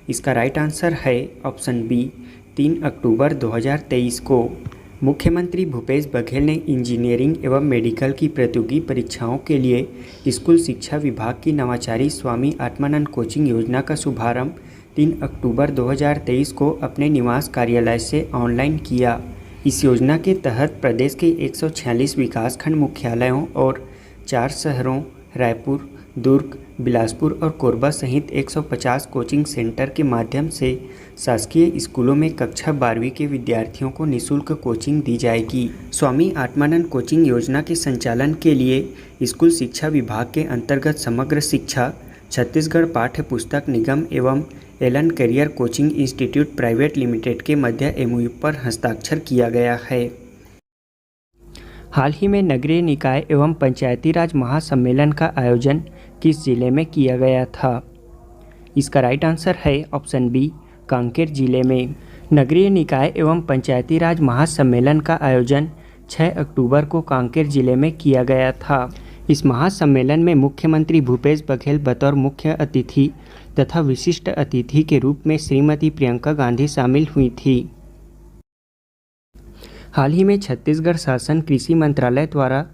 इसका राइट आंसर है ऑप्शन बी 3 अक्टूबर 2023 को। मुख्यमंत्री भूपेश बघेल ने इंजीनियरिंग एवं मेडिकल की प्रतियोगी परीक्षाओं के लिए स्कूल शिक्षा विभाग की नवाचारी स्वामी आत्मानंद कोचिंग योजना का शुभारंभ 3 अक्टूबर 2023 को अपने निवास कार्यालय से ऑनलाइन किया। इस योजना के तहत प्रदेश के 146 विकासखंड मुख्यालयों और 4 शहरों रायपुर, दुर्ग, बिलासपुर और कोरबा सहित 150 कोचिंग सेंटर के माध्यम से शासकीय स्कूलों में कक्षा 12वीं के विद्यार्थियों को निःशुल्क कोचिंग दी जाएगी। स्वामी आत्मानंद कोचिंग योजना के संचालन के लिए स्कूल शिक्षा विभाग के अंतर्गत समग्र शिक्षा, छत्तीसगढ़ पाठ्य पुस्तक निगम एवं Allen career coaching institute private limited के मध्य एमओयू पर हस्ताक्षर किया गया है। हाल ही में नगरीय निकाय एवं पंचायती राज महासम्मेलन का आयोजन किस जिले में किया गया था? इसका राइट आंसर है ऑप्शन बी, कांकेर जिले में। नगरीय निकाय एवं पंचायती राज महासम्मेलन का आयोजन 6 अक्टूबर को कांकेर जिले में किया गया था। इस महासम्मेलन में मुख्यमंत्री भूपेश बघेल बतौर मुख्य अतिथि तथा विशिष्ट अतिथि के रूप में श्रीमती प्रियंका गांधी शामिल हुई थी। हाल ही में छत्तीसगढ़ शासन कृषि मंत्रालय द्वारा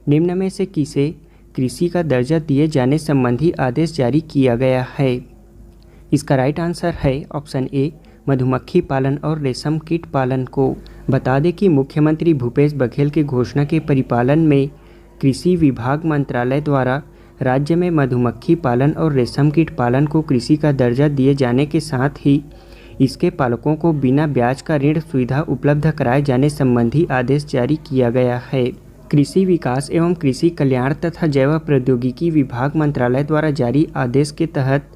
निम्न में से किसे कृषि का दर्जा दिए जाने संबंधी आदेश जारी किया गया है? इसका राइट आंसर है ऑप्शन ए, मधुमक्खी पालन और रेशम कीट पालन को। बता दें कि मुख्यमंत्री भूपेश बघेल की घोषणा के परिपालन में कृषि विभाग मंत्रालय द्वारा राज्य में मधुमक्खी पालन और रेशम कीट पालन को कृषि का दर्जा दिए जाने के साथ ही इसके पालकों को बिना ब्याज का ऋण सुविधा उपलब्ध कराए जाने संबंधी आदेश जारी किया गया है। कृषि विकास एवं कृषि कल्याण तथा जैव प्रौद्योगिकी विभाग मंत्रालय द्वारा जारी आदेश के तहत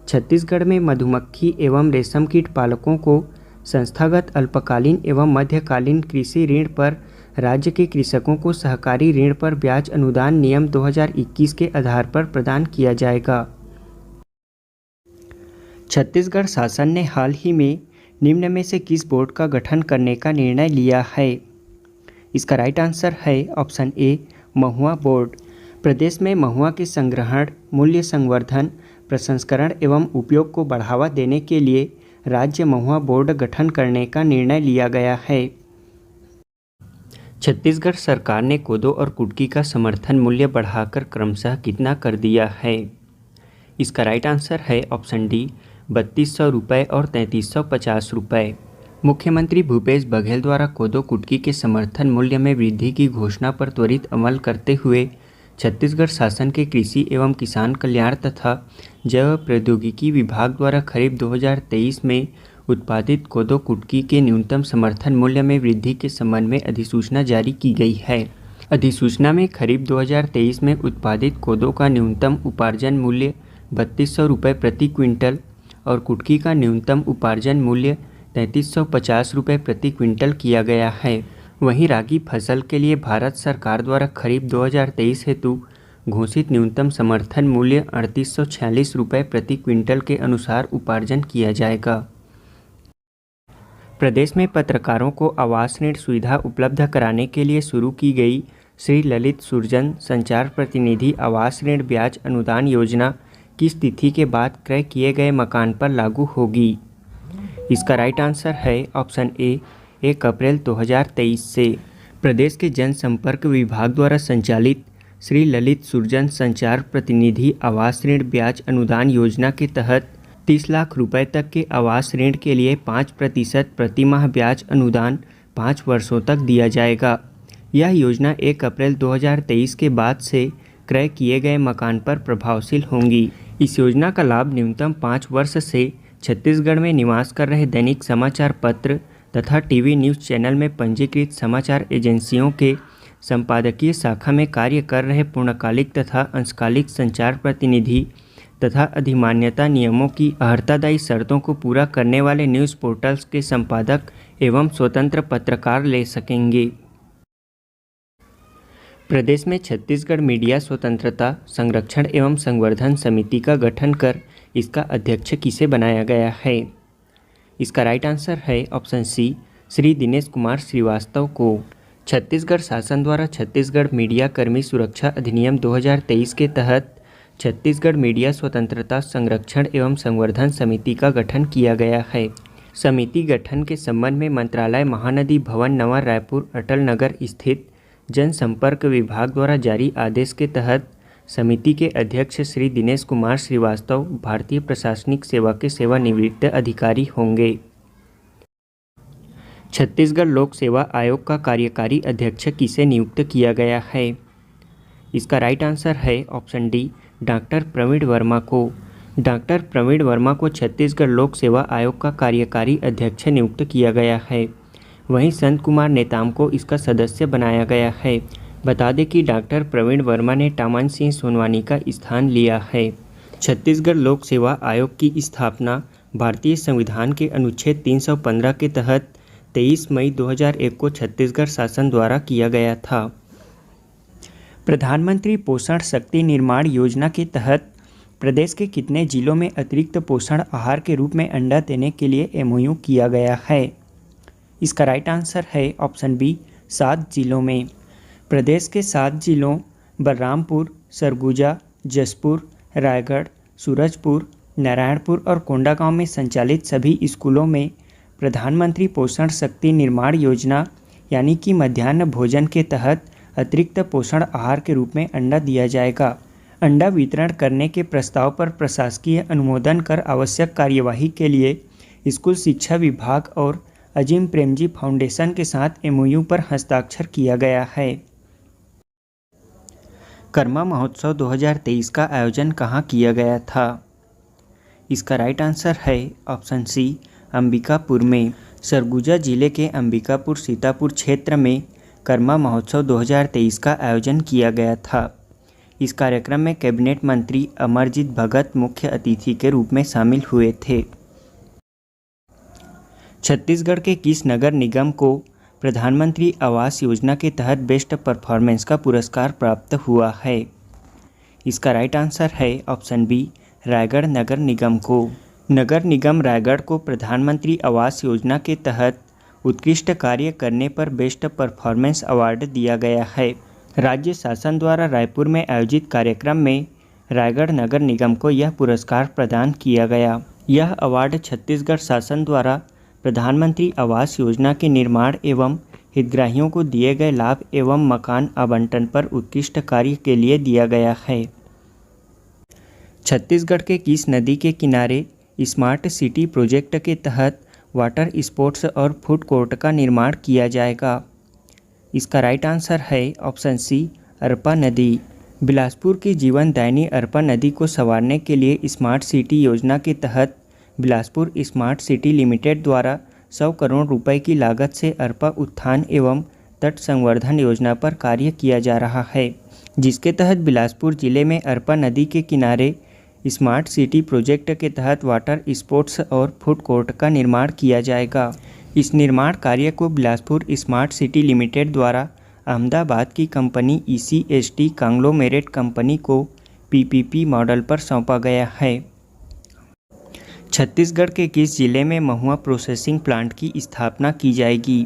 छत्तीसगढ़ में मधुमक्खी एवं रेशम कीट पालकों को संस्थागत अल्पकालीन एवं मध्यकालीन कृषि ऋण पर राज्य के कृषकों को सहकारी ऋण पर ब्याज अनुदान नियम 2021 के आधार पर प्रदान किया जाएगा। छत्तीसगढ़ शासन ने हाल ही में निम्न में से किस बोर्ड का गठन करने का निर्णय लिया है? इसका राइट आंसर है ऑप्शन ए, महुआ बोर्ड। प्रदेश में महुआ के संग्रहण, मूल्य संवर्धन, प्रसंस्करण एवं उपयोग को बढ़ावा देने के लिए राज्य महुआ बोर्ड गठन करने का निर्णय लिया गया है। छत्तीसगढ़ सरकार ने कोदो और कुटकी का समर्थन मूल्य बढ़ाकर क्रमशः कितना कर दिया है? इसका राइट आंसर है ऑप्शन डी, 3200 रुपये और 3350 रुपये। मुख्यमंत्री भूपेश बघेल द्वारा कोदो कुटकी के समर्थन मूल्य में वृद्धि की घोषणा पर त्वरित अमल करते हुए छत्तीसगढ़ शासन के कृषि एवं किसान कल्याण तथा जैव प्रौद्योगिकी विभाग द्वारा खरीफ 2023 में उत्पादित कोदो कुटकी के न्यूनतम समर्थन मूल्य में वृद्धि के संबंध में अधिसूचना जारी की गई है। अधिसूचना में खरीफ 2023 में उत्पादित कोदो का न्यूनतम उपार्जन मूल्य 3200 रुपये प्रति क्विंटल और कुटकी का न्यूनतम उपार्जन मूल्य 3350 रुपये प्रति क्विंटल किया गया है। वहीं रागी फसल के लिए भारत सरकार द्वारा खरीफ 2023 हेतु घोषित न्यूनतम समर्थन मूल्य 3846 रुपये प्रति क्विंटल के अनुसार उपार्जन किया जाएगा। प्रदेश में पत्रकारों को आवास ऋण सुविधा उपलब्ध कराने के लिए शुरू की गई श्री ललित सुरजन संचार प्रतिनिधि आवास ऋण ब्याज अनुदान योजना किस तिथि के बाद क्रय किए गए मकान पर लागू होगी? इसका राइट आंसर है ऑप्शन ए, 1 अप्रैल 2023 से। प्रदेश के जनसंपर्क विभाग द्वारा संचालित श्री ललित सुरजन संचार प्रतिनिधि आवास ऋण ब्याज अनुदान योजना के तहत 30 लाख रुपए तक के आवास ऋण के लिए 5% प्रतिमाह ब्याज अनुदान 5 वर्षों तक दिया जाएगा। यह योजना 1 अप्रैल 2023 के बाद से क्रय किए गए मकान पर प्रभावशील होंगी। इस योजना का लाभ न्यूनतम 5 वर्ष से छत्तीसगढ़ में निवास कर रहे दैनिक समाचार पत्र तथा टीवी न्यूज़ चैनल में पंजीकृत समाचार एजेंसियों के संपादकीय शाखा में कार्य कर रहे पूर्णकालिक तथा अंशकालिक संचार प्रतिनिधि तथा अधिमान्यता नियमों की अर्हतादायी शर्तों को पूरा करने वाले न्यूज़ पोर्टल्स के संपादक एवं स्वतंत्र पत्रकार ले सकेंगे। प्रदेश में छत्तीसगढ़ मीडिया स्वतंत्रता संरक्षण एवं संवर्धन समिति का गठन कर इसका अध्यक्ष किसे बनाया गया है? इसका राइट आंसर है ऑप्शन सी, श्री दिनेश कुमार श्रीवास्तव को। छत्तीसगढ़ शासन द्वारा छत्तीसगढ़ मीडिया कर्मी सुरक्षा अधिनियम 2023 के तहत छत्तीसगढ़ मीडिया स्वतंत्रता संरक्षण एवं संवर्धन समिति का गठन किया गया है। समिति गठन के संबंध में मंत्रालय महानदी भवन नवा रायपुर अटल नगर स्थित जनसंपर्क विभाग द्वारा जारी आदेश के तहत समिति के अध्यक्ष श्री दिनेश कुमार श्रीवास्तव भारतीय प्रशासनिक सेवा के सेवानिवृत्त अधिकारी होंगे। छत्तीसगढ़ लोक सेवा आयोग का कार्यकारी अध्यक्ष किसे नियुक्त किया गया है? इसका राइट आंसर है option D, doctor Praveen Verma को। डॉक्टर प्रवीण वर्मा को छत्तीसगढ़ लोक सेवा आयोग का कार्यकारी अध्यक्ष नियुक्त किया गया है। वहीं संत कुमार नेताम को इसका सदस्य बनाया गया है। बता दें कि डॉक्टर प्रवीण वर्मा ने टामन सिंह सोनवानी का स्थान लिया है। छत्तीसगढ़ लोक सेवा आयोग की स्थापना भारतीय संविधान के अनुच्छेद 315 के तहत 23 मई 2001 को छत्तीसगढ़ शासन द्वारा किया गया था। प्रधानमंत्री पोषण शक्ति निर्माण योजना के तहत प्रदेश के कितने जिलों में अतिरिक्त पोषण आहार के रूप में अंडा देने के लिए एमओयू किया गया है? इसका राइट आंसर है ऑप्शन बी 7 जिलों में। प्रदेश के 7 जिलों बलरामपुर, सरगुजा, जसपुर, रायगढ़, सूरजपुर, नारायणपुर और कोंडागांव में संचालित सभी स्कूलों में प्रधानमंत्री पोषण शक्ति निर्माण योजना यानी कि मध्याह्न भोजन के तहत अतिरिक्त पोषण आहार के रूप में अंडा दिया जाएगा। अंडा वितरण करने के प्रस्ताव पर प्रशासकीय अनुमोदन कर आवश्यक कार्यवाही के लिए स्कूल शिक्षा विभाग और अजीम प्रेमजी फाउंडेशन के साथ एमओयू पर हस्ताक्षर किया गया है। कर्मा महोत्सव 2023 का आयोजन कहाँ किया गया था? इसका राइट आंसर है ऑप्शन सी अंबिकापुर में। सरगुजा जिले के अंबिकापुर सीतापुर क्षेत्र में कर्मा महोत्सव 2023 का आयोजन किया गया था। इस कार्यक्रम में कैबिनेट मंत्री अमरजीत भगत मुख्य अतिथि के रूप में शामिल हुए थे। छत्तीसगढ़ के किस नगर निगम को प्रधानमंत्री आवास योजना के तहत बेस्ट परफॉर्मेंस का पुरस्कार प्राप्त हुआ है? इसका राइट आंसर है ऑप्शन बी रायगढ़ नगर निगम को। नगर निगम रायगढ़ को प्रधानमंत्री आवास योजना के तहत उत्कृष्ट कार्य करने पर बेस्ट परफॉर्मेंस अवार्ड दिया गया है। राज्य शासन द्वारा रायपुर में आयोजित कार्यक्रम में रायगढ़ नगर निगम को यह पुरस्कार प्रदान किया गया। यह अवार्ड छत्तीसगढ़ शासन द्वारा प्रधानमंत्री आवास योजना के निर्माण एवं हितग्राहियों को दिए गए लाभ एवं मकान आवंटन पर उत्कृष्ट कार्य के लिए दिया गया है। छत्तीसगढ़ के किस नदी के किनारे स्मार्ट सिटी प्रोजेक्ट के तहत वाटर स्पोर्ट्स और फूड कोर्ट का निर्माण किया जाएगा? इसका राइट आंसर है ऑप्शन सी अरपा नदी। बिलासपुर की जीवनदायिनी अरपा नदी को संवारने के लिए स्मार्ट सिटी योजना के तहत बिलासपुर स्मार्ट सिटी लिमिटेड द्वारा 100 करोड़ रुपए की लागत से अरपा उत्थान एवं तट संवर्धन योजना पर कार्य किया जा रहा है, जिसके तहत बिलासपुर जिले में अरपा नदी के किनारे स्मार्ट सिटी प्रोजेक्ट के तहत वाटर स्पोर्ट्स और फूड कोर्ट का निर्माण किया जाएगा। इस निर्माण कार्य को बिलासपुर स्मार्ट सिटी लिमिटेड द्वारा अहमदाबाद की कंपनी ECST कांग्लोमेरेट कंपनी को PPP मॉडल पर सौंपा गया है। छत्तीसगढ़ के किस जिले में महुआ प्रोसेसिंग प्लांट की स्थापना की जाएगी?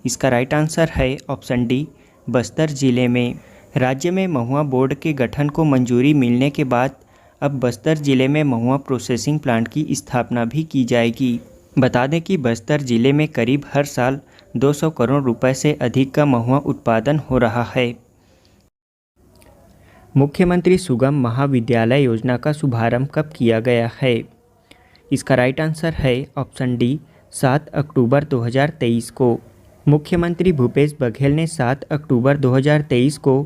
इसका राइट आंसर है ऑप्शन डी बस्तर जिले में। राज्य में महुआ बोर्ड के गठन को मंजूरी मिलने के बाद अब बस्तर जिले में महुआ प्रोसेसिंग प्लांट की स्थापना भी की जाएगी। बता दें कि बस्तर जिले में करीब हर साल 200 करोड़ रुपए से अधिक का महुआ उत्पादन हो रहा है। मुख्यमंत्री सुगम महाविद्यालय योजना का शुभारंभ कब किया गया है? इसका राइट आंसर है ऑप्शन डी 7 अक्टूबर 2023 को। मुख्यमंत्री भूपेश बघेल ने 7 अक्टूबर 2023 को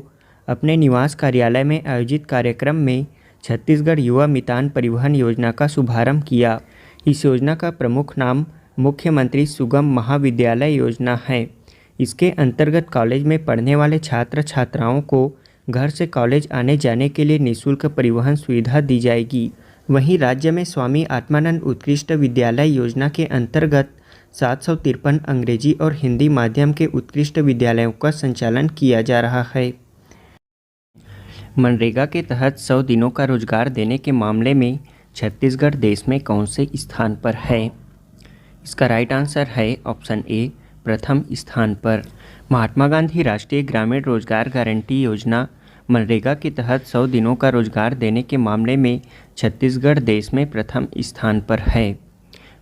अपने निवास कार्यालय में आयोजित कार्यक्रम में छत्तीसगढ़ युवा मितान परिवहन योजना का शुभारंभ किया। इस योजना का प्रमुख नाम मुख्यमंत्री सुगम महाविद्यालय योजना है। इसके अंतर्गत कॉलेज में पढ़ने वाले छात्र छात्राओं को घर से कॉलेज आने जाने के लिए निःशुल्क परिवहन सुविधा दी जाएगी। वहीं राज्य में स्वामी आत्मानंद उत्कृष्ट विद्यालय योजना के अंतर्गत 753 अंग्रेजी और हिंदी माध्यम के उत्कृष्ट विद्यालयों का संचालन किया जा रहा है। मनरेगा के तहत 100 दिनों का रोजगार देने के मामले में छत्तीसगढ़ देश में कौन से स्थान पर है? इसका राइट आंसर है ऑप्शन ए प्रथम स्थान पर। महात्मा गांधी राष्ट्रीय ग्रामीण रोजगार गारंटी योजना मनरेगा के तहत 100 दिनों का रोजगार देने के मामले में छत्तीसगढ़ देश में प्रथम स्थान पर है।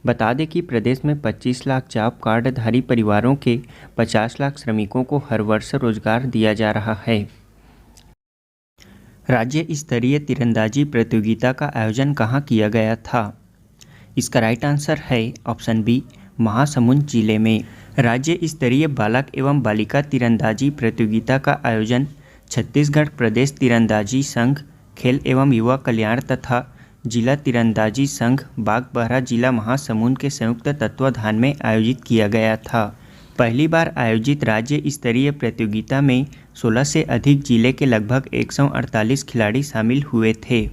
बता दें कि प्रदेश में 25 लाख जॉब कार्डधारी परिवारों के 50 लाख श्रमिकों को हर वर्ष रोजगार दिया जा रहा है। राज्य स्तरीय तीरंदाजी प्रतियोगिता का आयोजन कहाँ किया गया था? इसका राइट आंसर है ऑप्शन बी महासमुंद जिले में। राज्य स्तरीय बालक एवं बालिका तीरंदाजी प्रतियोगिता का आयोजन छत्तीसगढ़ प्रदेश तीरंदाजी संघ, खेल एवं युवा कल्याण तथा जिला तीरंदाजी संघ बागबाहरा जिला महासमुंद के संयुक्त तत्वाधान में आयोजित किया गया था। पहली बार आयोजित राज्य स्तरीय प्रतियोगिता में 16 से अधिक जिले के लगभग 148 खिलाड़ी शामिल हुए थे।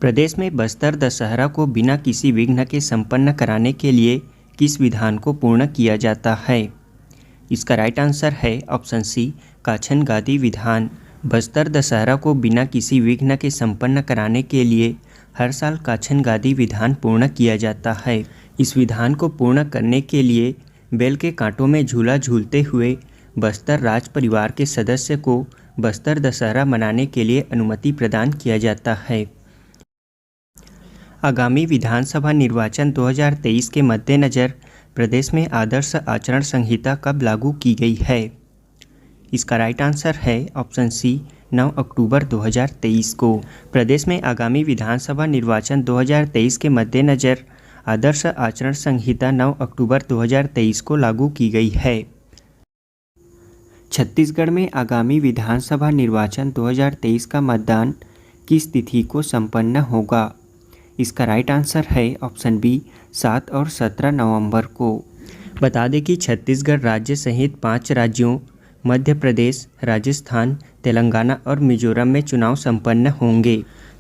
प्रदेश में बस्तर दशहरा को बिना किसी विघ्न के संपन्न कराने के लिए किस विधान को पूर्ण किया जाता है? इसका राइट आंसर है ऑप्शन सी, काछन गादी विधान। बस्तर दशहरा को बिना किसी विघ्न के संपन्न कराने के लिए हर साल काछन गादी विधान पूर्ण किया जाता है। इस विधान को पूर्ण करने के लिए बेल के कांटों में झूला झूलते हुए बस्तर राज परिवार के सदस्य को बस्तर दशहरा मनाने के लिए अनुमति प्रदान किया जाता है। आगामी विधानसभा निर्वाचन 2023 के मद्देनज़र प्रदेश में आदर्श आचरण संहिता कब लागू की गई है? इसका राइट आंसर है ऑप्शन सी, 9 अक्टूबर 2023 को। प्रदेश में आगामी विधानसभा निर्वाचन 2023 के मद्देनज़र आदर्श आचरण संहिता 9 अक्टूबर 2023 को लागू की गई है। छत्तीसगढ़ में आगामी विधानसभा निर्वाचन 2023 का मतदान किस तिथि को संपन्न होगा? इसका राइट आंसर है ऑप्शन बी, 7 और 17 नवंबर को। बता दें कि छत्तीसगढ़ राज्य सहित 5 राज्यों मध्य प्रदेश, राजस्थान, तेलंगाना और मिजोरम में चुनाव संपन्न होंगे।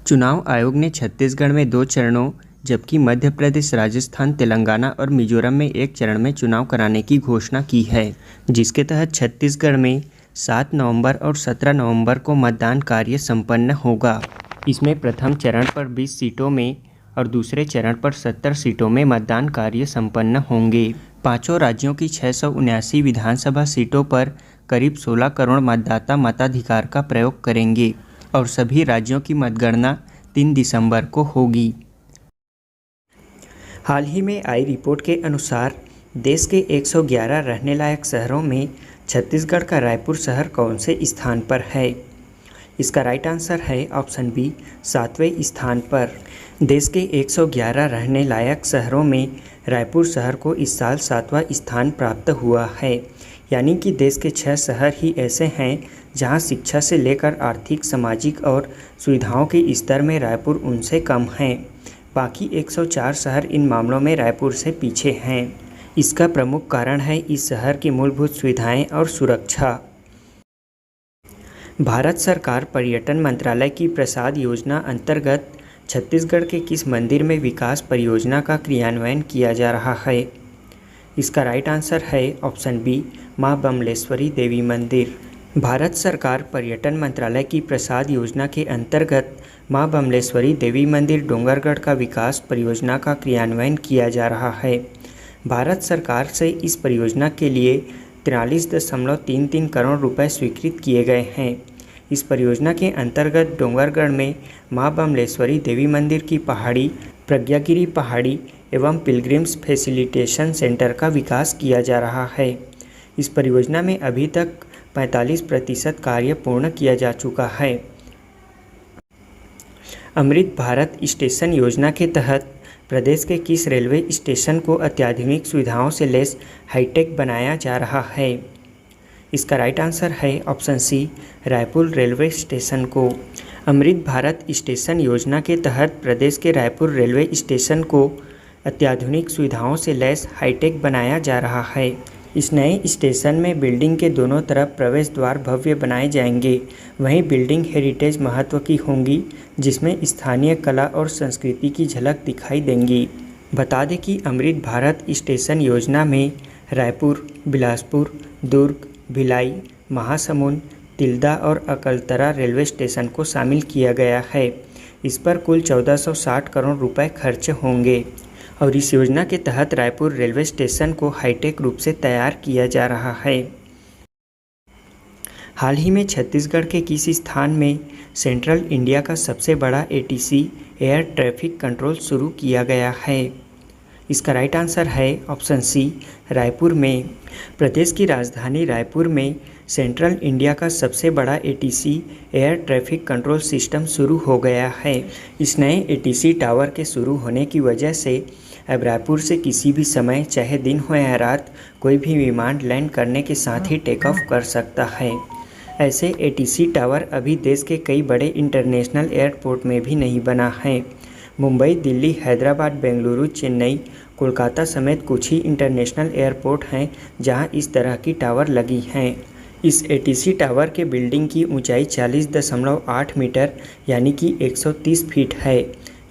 चुनाव आयोग ने छत्तीसगढ़ में 2 चरणों जबकि मध्य प्रदेश, राजस्थान, तेलंगाना और मिजोरम में 1 चरण में चुनाव कराने की घोषणा की है, जिसके तहत छत्तीसगढ़ में 7 नवंबर और 17 नवंबर को मतदान कार्य संपन्न होगा। इसमें प्रथम चरण पर 20 सीटों में और दूसरे चरण पर 70 सीटों में मतदान कार्य संपन्न होंगे। पांचों राज्यों की 679 विधानसभा सीटों पर करीब 16 करोड़ मतदाता मताधिकार का प्रयोग करेंगे और सभी राज्यों की मतगणना 3 दिसंबर को होगी। हाल ही में आई रिपोर्ट के अनुसार देश के 111 रहने लायक शहरों में छत्तीसगढ़ का रायपुर शहर कौन से स्थान पर है? इसका राइट आंसर है ऑप्शन बी, 7वें स्थान पर। देश के 111 रहने लायक शहरों में रायपुर शहर को इस साल 7वां स्थान प्राप्त हुआ है, यानी कि देश के 6 शहर ही ऐसे हैं जहां शिक्षा से लेकर आर्थिक, सामाजिक और सुविधाओं के स्तर में रायपुर उनसे कम हैं। बाकी 104 शहर इन मामलों में रायपुर से पीछे हैं। इसका प्रमुख कारण है इस शहर की मूलभूत सुविधाएं और सुरक्षा। भारत सरकार पर्यटन मंत्रालय की प्रसाद योजना अंतर्गत छत्तीसगढ़ के किस मंदिर में विकास परियोजना का क्रियान्वयन किया जा रहा है? इसका राइट आंसर है ऑप्शन बी, मां बमलेश्वरी देवी मंदिर। भारत सरकार पर्यटन मंत्रालय की प्रसाद योजना के अंतर्गत मां बमलेश्वरी देवी मंदिर डोंगरगढ़ का विकास परियोजना का क्रियान्वयन किया जा रहा है। भारत सरकार से इस परियोजना के लिए 43.33 करोड़ रुपए स्वीकृत किए गए हैं। इस परियोजना के अंतर्गत डोंगरगढ़ में मां बमलेश्वरी देवी मंदिर की पहाड़ी, प्रज्ञागिरी पहाड़ी एवं पिलग्रिम्स फैसिलिटेशन सेंटर का विकास किया जा रहा है। इस परियोजना में अभी तक 45% कार्य पूर्ण किया जा चुका है। अमृत भारत स्टेशन योजना के तहत प्रदेश के किस रेलवे स्टेशन को अत्याधुनिक सुविधाओं से लैस हाईटेक बनाया जा रहा है? इसका राइट आंसर है option C, Raipur railway station को। अमृत भारत स्टेशन योजना के तहत प्रदेश के रायपुर रेलवे स्टेशन को अत्याधुनिक सुविधाओं से लैस हाईटेक बनाया जा रहा है। इस नए स्टेशन में बिल्डिंग के दोनों तरफ प्रवेश द्वार भव्य बनाए जाएंगे। वहीं बिल्डिंग हेरिटेज महत्व की होंगी, जिसमें स्थानीय कला और संस्कृति की झलक दिखाई देंगी। बता दें कि अमृत भारत स्टेशन योजना में रायपुर, बिलासपुर, दुर्ग, भिलाई, महासमुंद, तिल्दा और अकलतरा रेलवे स्टेशन को शामिल किया गया है। इस पर कुल 1460 करोड़ रुपए खर्च होंगे और इस योजना के तहत रायपुर रेलवे स्टेशन को हाईटेक रूप से तैयार किया जा रहा है। हाल ही में छत्तीसगढ़ के किस स्थान में सेंट्रल इंडिया का सबसे बड़ा एटीसी एयर ट्रैफिक कंट्रोल शुरू किया गया है? इसका राइट आंसर है ऑप्शन सी, रायपुर में। प्रदेश की राजधानी रायपुर में सेंट्रल इंडिया का सबसे बड़ा ATC air traffic control system शुरू हो गया है। इस नए एटीसी टावर के शुरू होने की वजह से अब रायपुर से किसी भी समय, चाहे दिन हो या रात, कोई भी विमान लैंड करने के साथ ही टेक ऑफ कर सकता है। ऐसे एटीसी टावर अभी देश के कई बड़े इंटरनेशनल एयरपोर्ट में भी नहीं बना है। मुंबई, दिल्ली, हैदराबाद, बेंगलुरु, चेन्नई, कोलकाता समेत कुछ ही इंटरनेशनल एयरपोर्ट हैं जहां इस तरह की टावर लगी हैं। इस एटीसी टावर के बिल्डिंग की ऊंचाई 40.8 मीटर यानी कि 130 फीट है।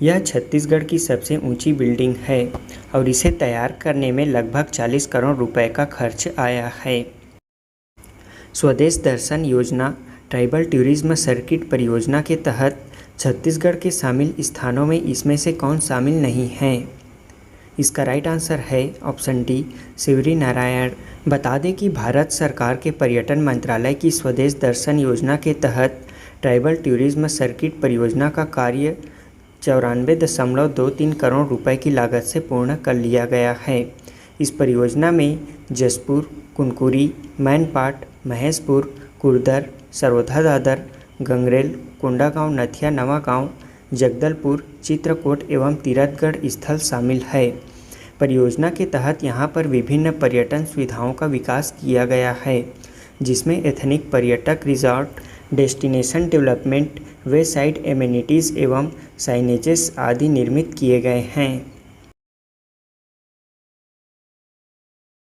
यह छत्तीसगढ़ की सबसे ऊंची बिल्डिंग है और इसे तैयार करने में लगभग 40 करोड़ रुपए का खर्च आया है। स्वदेश दर्शन योजना ट्राइबल टूरिज्म सर्किट परियोजना के तहत छत्तीसगढ़ के शामिल स्थानों में इसमें से कौन शामिल नहीं है? इसका राइट आंसर है ऑप्शन डी, शिवरी नारायण। बता दें कि भारत सरकार के पर्यटन मंत्रालय की स्वदेश दर्शन योजना के तहत ट्राइबल टूरिज्म सर्किट परियोजना का कार्य 94.23 करोड़ रुपए की लागत से पूर्ण कर लिया गया है। इस परियोजना में जसपुर, कुनकुरी, मैनपाट, महेशपुर, कुर्दर, सरौधा दादर, गंगरेल, कोंडागांव, नथिया, नवागांव, जगदलपुर, चित्रकोट एवं तीरथगढ़ स्थल शामिल है। परियोजना के तहत यहां पर विभिन्न पर्यटन सुविधाओं का विकास किया गया है, जिसमें एथनिक पर्यटक रिजॉर्ट, डेस्टिनेशन डेवलपमेंट, वे साइड एमेनिटीज़ एवं साइनेजेस आदि निर्मित किए गए हैं।